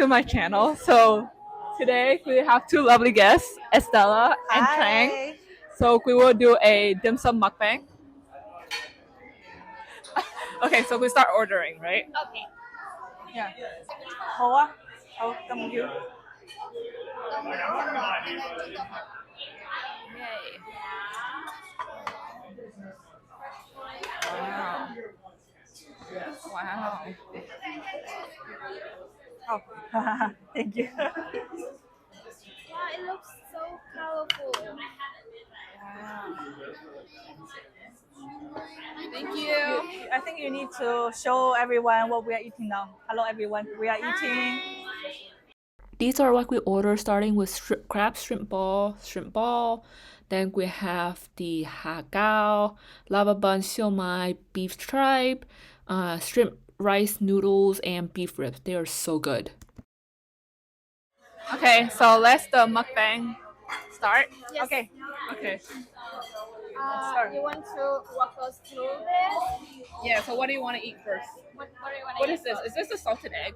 to my channel. So today we have two lovely guests, Estella and Trang. Hi. So we will do a dim sum mukbang. Okay, so we start ordering, right? Okay. Yeah. Hoa. Oh, come you. Yay. Wow. Wow. Oh, thank you. Wow, it looks so colorful. Thank you. I think you need to show everyone what we are eating now. Hello, everyone. We are eating. These are what we order, starting with crab shrimp ball. Then we have the hagao, lava bun siomai, beef tripe, shrimp rice noodles, and beef ribs. They are so good. Okay, so let's the mukbang start. Yes. Okay. Okay. You want to walk us through this? Yeah. So what do you want to eat first? What do you want to What eat is this? first? Is this a salted egg?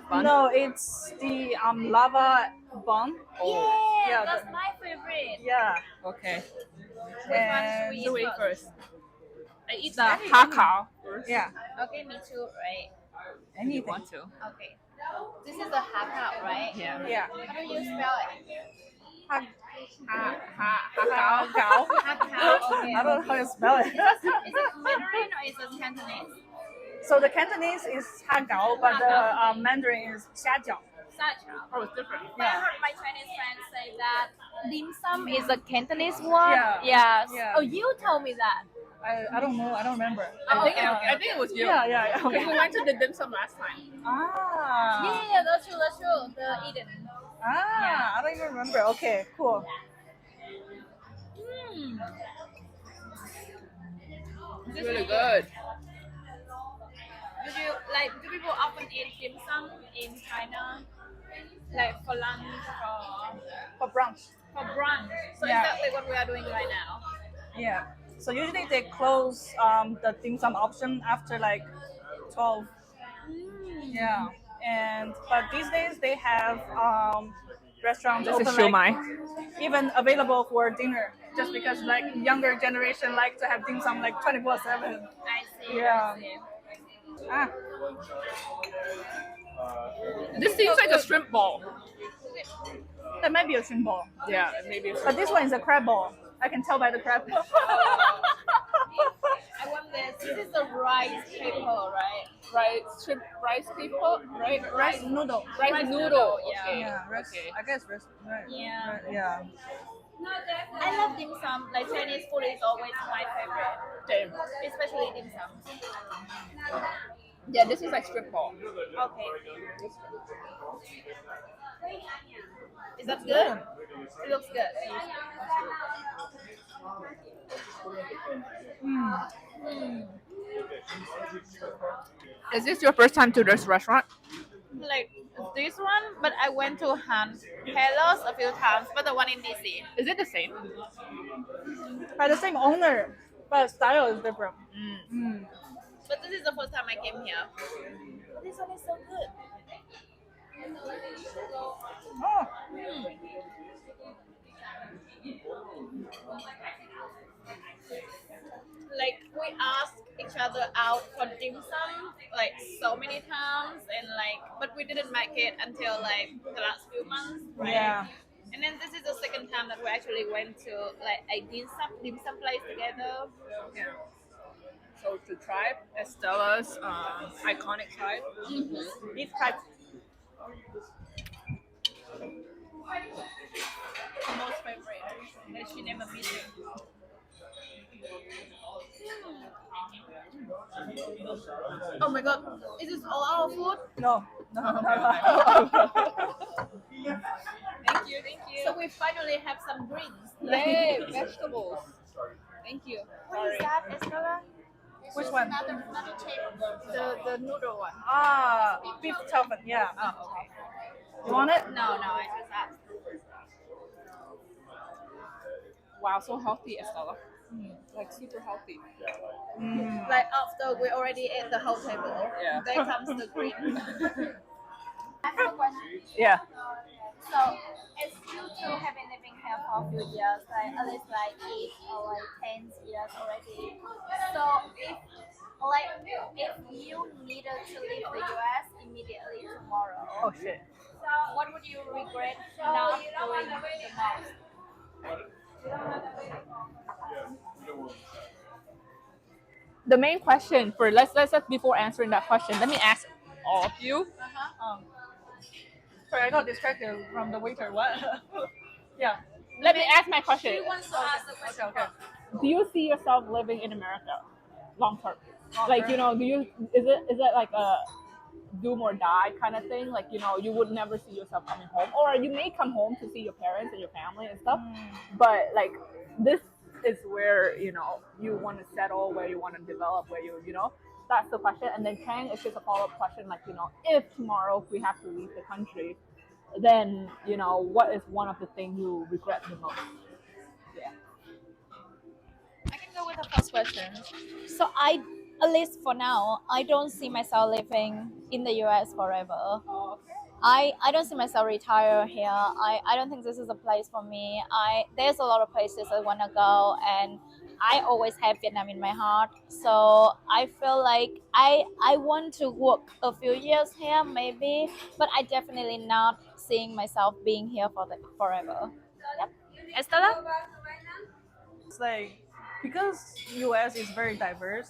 Bun? No, it's the lava bun. Yeah, Yeah, that's my favorite. Yeah. Okay. Which one And should we So eat eat first? first. I eat the hakao first. yeah. Okay, me too, right? You Anything. want to? Okay. This is the hakao, right? Yeah. Yeah. How do you spell it? Hakao. Hakao, okay. I don't know how you spell it. Is it Mandarin or is it Cantonese? So the Cantonese is hagao, but the Mandarin is xiajiao. Sachao. Oh, it's different. But I heard my Chinese friends say that dim sum is a Cantonese word. Yeah. Yes. Yeah. Oh, you told me that. I don't know. I don't remember. I think it was you. Yeah. Because Okay. we went to the dim sum last time. Ah. Yeah, that's true. That's true. The Eden. Ah. I don't even remember. Okay. Cool. Mm. It's really good. Do people often eat dim sum in China? Like for lunch or For brunch. for brunch. So Yeah. exactly what we are doing right now. Yeah. So usually they close the dim sum option after like 12. Yeah. But these days they have restaurants This is open like, siomai. even available for dinner. Just because like younger generation like to have dim sum like 24/7. I see. Yeah. I see. Ah. This seems like a shrimp ball. That might be a shrimp ball. Yeah, maybe. But this one is a crab ball. I can tell by the crab. I want this. This is the rice paper, right? Rice people, right? Rice noodle. Rice noodle. Yeah. Okay. Yeah, rice. Okay. I guess rice. Right. Yeah. Right, yeah. I love dim sum. Like Chinese food is always my favorite, Same. especially dim sum. Yeah, this is like shrimp ball. Okay. Is that good? It looks good. Is this your first time to this restaurant? Like this one, but I went to Han Hellos a few times, but the one in DC. Is it the same? By the same owner, but style is different. But this is the first time I came here. This one is so good. Oh. Like we asked each other out for dim sum like so many times, and like, but we didn't make it until like the last few months, right? Yeah. And then this is the second time that we actually went to like a dim sum place together. Yeah. So to try Estella's iconic tribe. Beef type. Most favorite that she never missed. Oh my god, is this all our food? No. Thank you. So we finally have some greens. Yay, vegetables. Thank you. What is that, Estella? Which one? Another type. The noodle one. Ah, beef chopping. Yeah. Oh, okay. You want it? No, I just asked. Wow, so healthy, Estella. Like super healthy. Like after we already ate the whole table, Yeah. there comes the green. I have a question. Yeah. So it's you two have been living here for a few years, like at least like 8 or like 10 years already. So if you needed to leave the US immediately tomorrow, Oh shit. what would you regret not doing the most? The main question for let's before answering that question, let me ask all of you. Um, sorry, I got distracted from the waiter. What? Yeah. Let me ask my question. Who wants to ask the question? Okay. Do you see yourself living in America long term? Long Like, term. do you is it like a doom or die kind of thing? Like, you would never see yourself coming home, or you may come home to see your parents and your family and stuff, but like this is where you want to settle, where you want to develop, where that's the question. And then Trang is just a follow-up question, like, if tomorrow we have to leave the country, then what is one of the things you regret the most? Yeah. I can go with the first question. So at least for now, I don't see myself living in the US forever. I don't see myself retire here. I don't think this is a place for me. There's a lot of places I want to go, and I always have Vietnam in my heart. So I feel like I want to work a few years here maybe, but I definitely not seeing myself being here forever. Yep. Estella? It's like because US is very diverse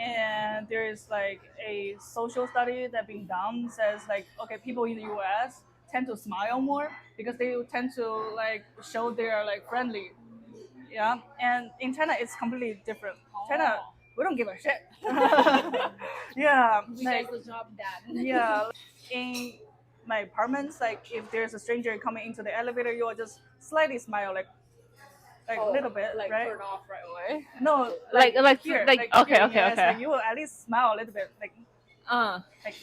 and there is like a social study that being done says like okay people in the US tend to smile more because they tend to like show they are like friendly. Yeah. And in China it's completely different. China we don't give a shit. Yeah. Like the job done. yeah. In my apartments, like if there's a stranger coming into the elevator, you will just slightly smile like a little bit, like right? turn off right away. No, Like here, okay, here, okay, yes, okay. like you will at least smile a little bit, Uh like,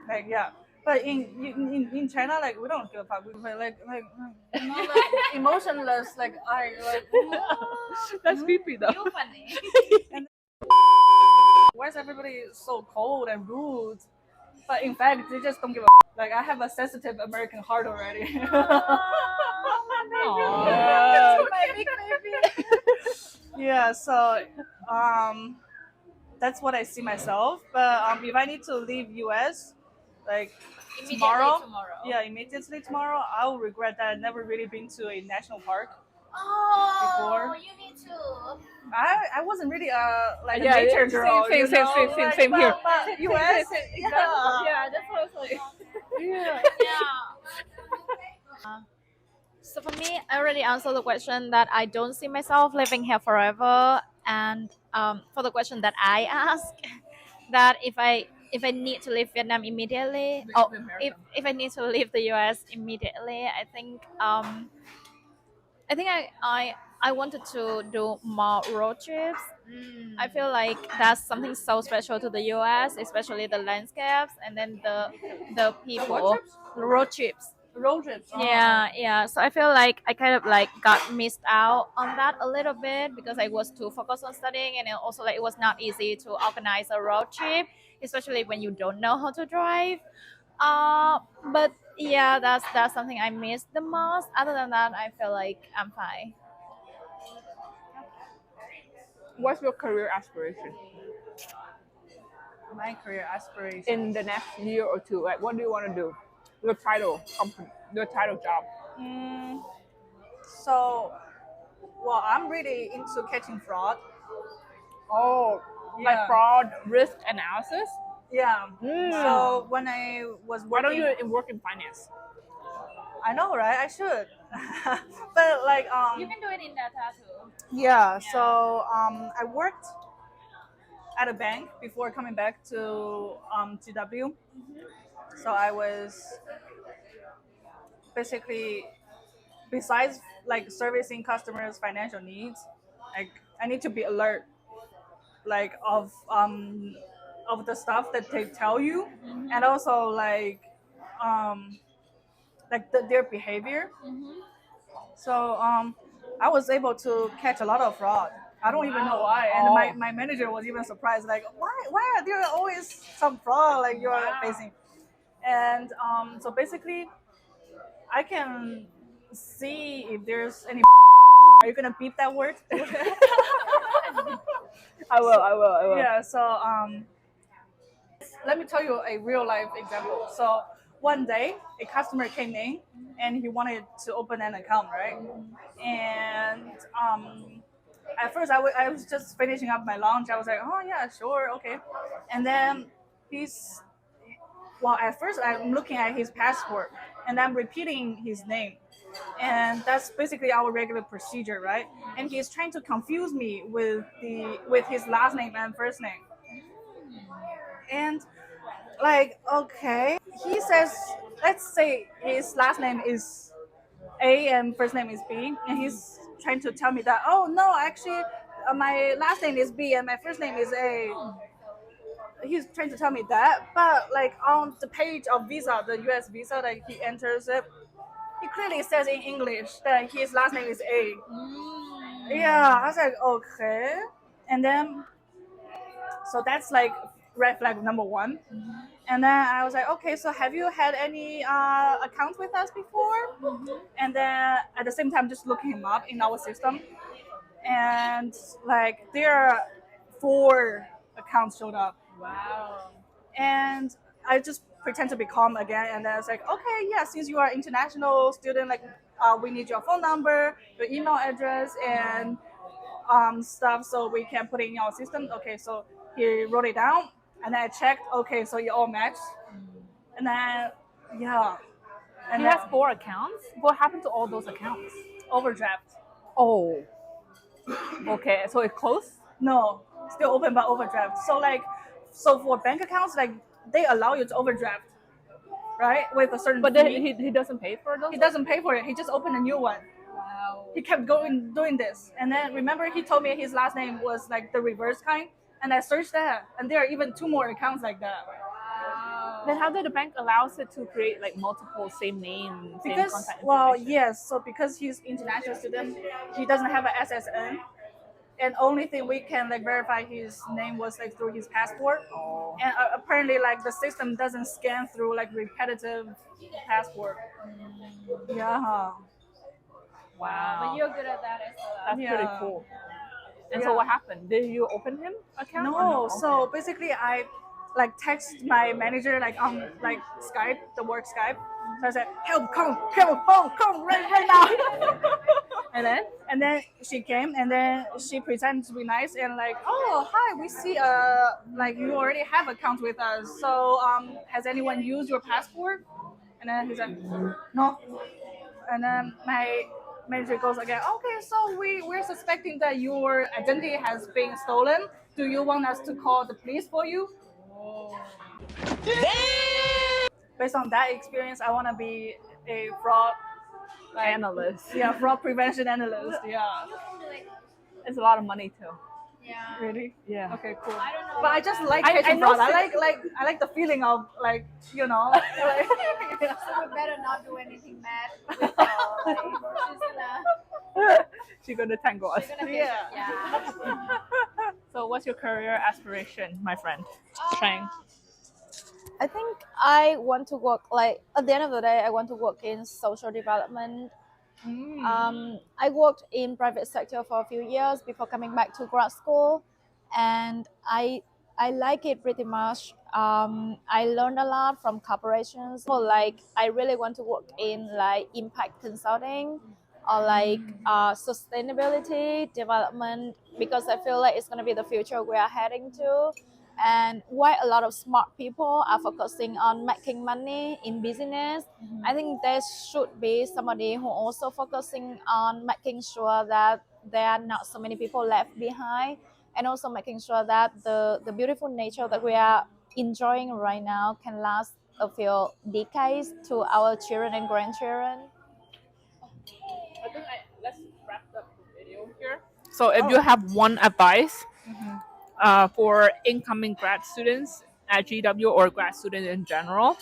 like yeah. But in China, like we don't give a fuck. We like emotionless, like I like. That's creepy though. You funny. And why is everybody so cold and rude? But in fact, they just don't give a. Like I have a sensitive American heart already. Aw. My big baby. Yeah, so that's what I see myself. But if I need to leave US, like tomorrow, yeah, immediately tomorrow, I'll regret that I've never really been to a national park Oh, before. you need to. I wasn't really like a Yeah, nature same, girl. same, you same, know? same, same, Like, same here. But US, Exactly. yeah, Yeah, that's what I was like. yeah. Yeah. So for me, I already answered the question that I don't see myself living here forever, and for the question that I asked, that if I need to leave Vietnam immediately, Leave oh, America. if I need to leave the US immediately, I think I wanted to do more road trips. I feel like that's something so special to the US, especially the landscapes and then the people. trips? Road trips. Road trips. Yeah. So I feel like I kind of like got missed out on that a little bit because I was too focused on studying, and also like it was not easy to organize a road trip, especially when you don't know how to drive. But yeah, that's something I miss the most. Other than that, I feel like I'm fine. What's your career aspiration My career aspiration. in the next year or two? Like, what do you want to do? Your title company, your title job. So, well, I'm really into catching fraud. Oh, like Yeah. fraud risk analysis. Yeah. Mm. So when I was Why don't working, you work in finance? I know, right? I should. But like You can do it in data too. yeah. So I worked at a bank before coming back to GW. So I was basically besides like servicing customers' financial needs, like I need to be alert like of the stuff that they tell you, and also um their behavior. So I was able to catch a lot of fraud. I don't even know why, and Oh. my manager was even surprised, like why are there always some fraud like you're facing? And so basically, I can see if there's any. Are you gonna beep that word? I will. I will. I will. Yeah. So let me tell you a real life example. So one day, a customer came in and he wanted to open an account, right? And at first, I was just finishing up my lunch. I was like, oh yeah, sure, okay. And then he's well, at first I'm looking at his passport and I'm repeating his name. And that's basically our regular procedure, right? And he's trying to confuse me with his last name and first name. And like, okay, he says, let's say his last name is A and first name is B, and he's trying to tell me that, oh no, actually, my last name is B and my first name is A. He's trying to tell me that, but like on the page of Visa, the US Visa that he enters it, he clearly says in English that his last name is A. Yeah, I was like, okay. And then, so that's like red flag number one. And then I was like, okay, so have you had any accounts with us before? And then at the same time, just looking him up in our system. And like, there are 4 accounts showed up. Wow. And I just pretend to be calm again, and then I was like, okay, yeah, since you are international student, like we need your phone number, your email address, and stuff, so we can put it in our system. Okay, so he wrote it down, and then I checked. Okay, so you all matched, and then yeah, and He then has 4 accounts. What happened to all those accounts? overdraft. Oh. Okay. So it closed. No, still open but overdraft. So like, so for bank accounts, like they allow you to overdraft, right, with a certain But then fee. he doesn't pay for those. He doesn't pay for it. He just opened a new one. Wow. He kept going doing this, and then remember he told me his last name was like the reverse kind, and I searched that, and there are even 2 more accounts like that. Then how did the bank allows it to create like multiple same name, same Because contact well, information? yes, so because he's international student, he doesn't have an SSN, and only thing we can like verify his name was like through his passport. Oh. And apparently like the system doesn't scan through like repetitive passport. Yeah. Wow. But you're good at that, Estella. That's pretty Yeah. cool. And Yeah. so what happened? Did you open him account? or No, Okay. so basically I like text my manager like on like Skype, the work Skype. So I said, help, come right now. And then she came, and then she pretended to be nice and like, oh hi, we see like you already have account with us. So has anyone used your passport? And then he said, no. And then my manager goes again, okay, so we're suspecting that your identity has been stolen. Do you want us to call the police for you? Based on that experience, I want to be a fraud Analyst. yeah, fraud prevention analyst. Yeah. It's a lot of money too. Yeah. Really? Yeah. Okay, cool. I don't know. But I just like I catching know fraud. since- I like the feeling of like, you know, like, So we better not do anything bad with her. Like, She's gonna tangle us. she's gonna be Yeah. yeah. So what's your career aspiration, my friend? Trang. I think I want to work like at the end of the day I want to work in social development. I worked in private sector for a few years before coming back to grad school, and I like it pretty much. I learned a lot from corporations. So like I really want to work in like impact consulting or like sustainability development because I feel like it's gonna be the future we are heading to. And why a lot of smart people are focusing on making money in business, I think there should be somebody who also focusing on making sure that there are not so many people left behind, and also making sure that the beautiful nature that we are enjoying right now can last a few decades to our children and grandchildren. I think let's wrap up the video here. So if you have one advice for incoming grad students at GW or grad students in general,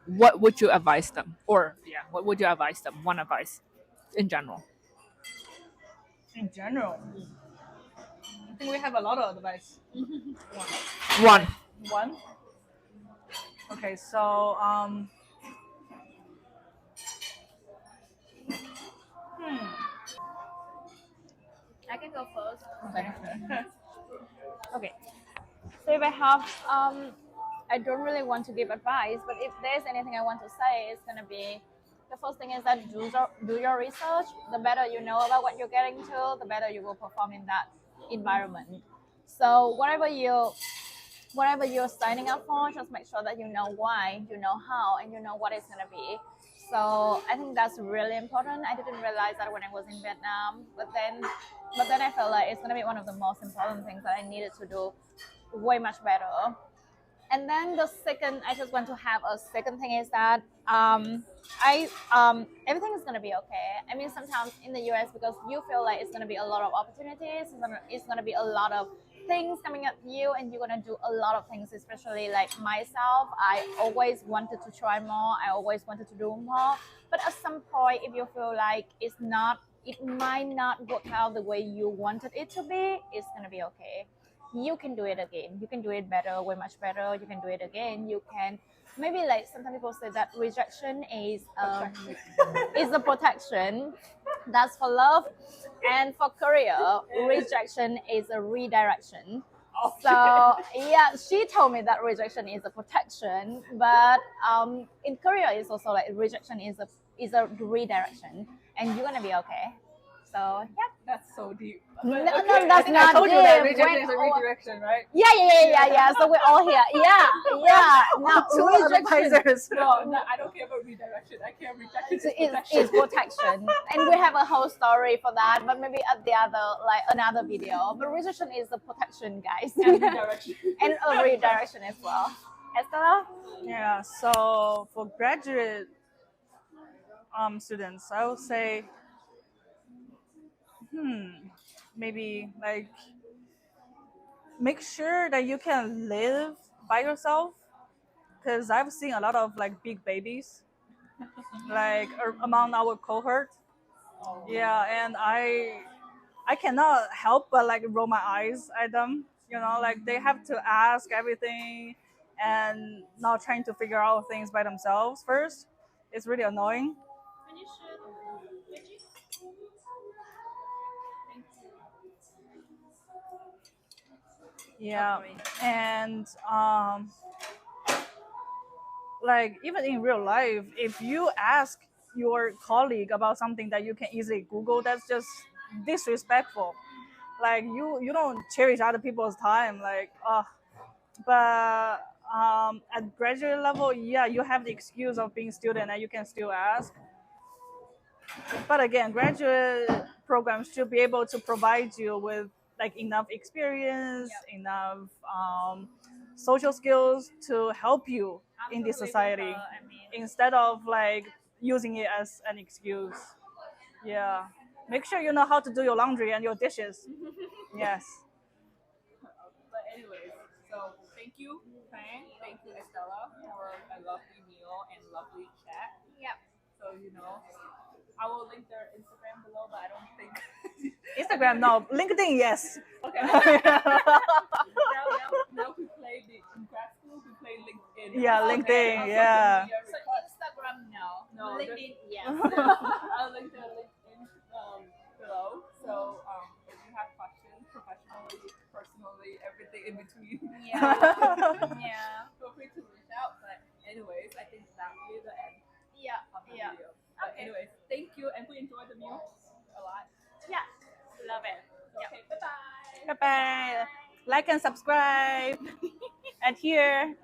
what would you advise them? Or yeah, what would you advise them? One advice in general. in general. I think we have a lot of advice. One. One. Okay, so I can go first. okay. Okay. So if I have, I don't really want to give advice, but if there's anything I want to say, it's gonna be the first thing is that do your research. The better you know about what you're getting to, the better you will perform in that environment. So whatever you're signing up for, just make sure that you know why, you know how, and you know what it's gonna be. So I think that's really important. I didn't realize that when I was in Vietnam, but then I felt like it's gonna be one of the most important things that I needed to do way much better. And then the second, I just want to have a second thing is that I everything is gonna be okay. I mean, sometimes in the US, because you feel like it's gonna be a lot of opportunities, it's gonna be a lot of things coming at you, and you're gonna do a lot of things. Especially like myself, I always wanted to try more. I always wanted to do more. But at some point, if you feel like it might not work out the way you wanted it to be, it's gonna be okay. You can do it again. You can do it better, way much better. You can do it again. You can maybe like sometimes people say that rejection is a protection. That's for love, and for career, rejection is a redirection. So yeah, she told me that rejection is a protection, but in career, it's also like rejection is a redirection, and you're gonna be okay. So yeah. That's so deep. No, But no, okay, I that's think I not told you that deep. rejection is a redirection, right? Yeah. So we're all here. Yeah. Now Two rejection advisors. No, I don't care about redirection. I care rejection is protection, and we have a whole story for that, but maybe at the other like another video. But rejection is the protection, guys, and redirection. and a redirection as well. Estella? Yeah. So for graduate students, I would say, maybe like make sure that you can live by yourself, because I've seen a lot of like big babies like among our cohort. Yeah, and I cannot help but like roll my eyes at them. You know, like they have to ask everything and not trying to figure out things by themselves first. It's really annoying. Yeah, and like even in real life, if you ask your colleague about something that you can easily Google, that's just disrespectful. Like you don't cherish other people's time. Like, but at graduate level, yeah, you have the excuse of being student and you can still ask. But again, graduate programs should be able to provide you with like enough experience, enough social skills to help you in this society, instead of like using it as an excuse. Yeah, make sure you know how to do your laundry and your dishes. Yes. But anyways, so thank you, Trang. Thank you, Estella, for a lovely meal and lovely chat. Yep. So I will link their Instagram below, but I don't think. Instagram, no. LinkedIn, yes. Okay. now we play in grad school. We play LinkedIn. Yeah, LinkedIn, yeah. So Instagram, no. No, LinkedIn, yes. I'll link their LinkedIn below. So if you have questions, professionally, personally, everything in between, Yeah. feel free to reach out. But anyways, I think that will be the end Yeah. of the Yeah. video. But anyways, thank you, and we enjoyed the meal a lot. Yeah. Love it. Okay, bye bye. Bye bye. Like and subscribe. And here.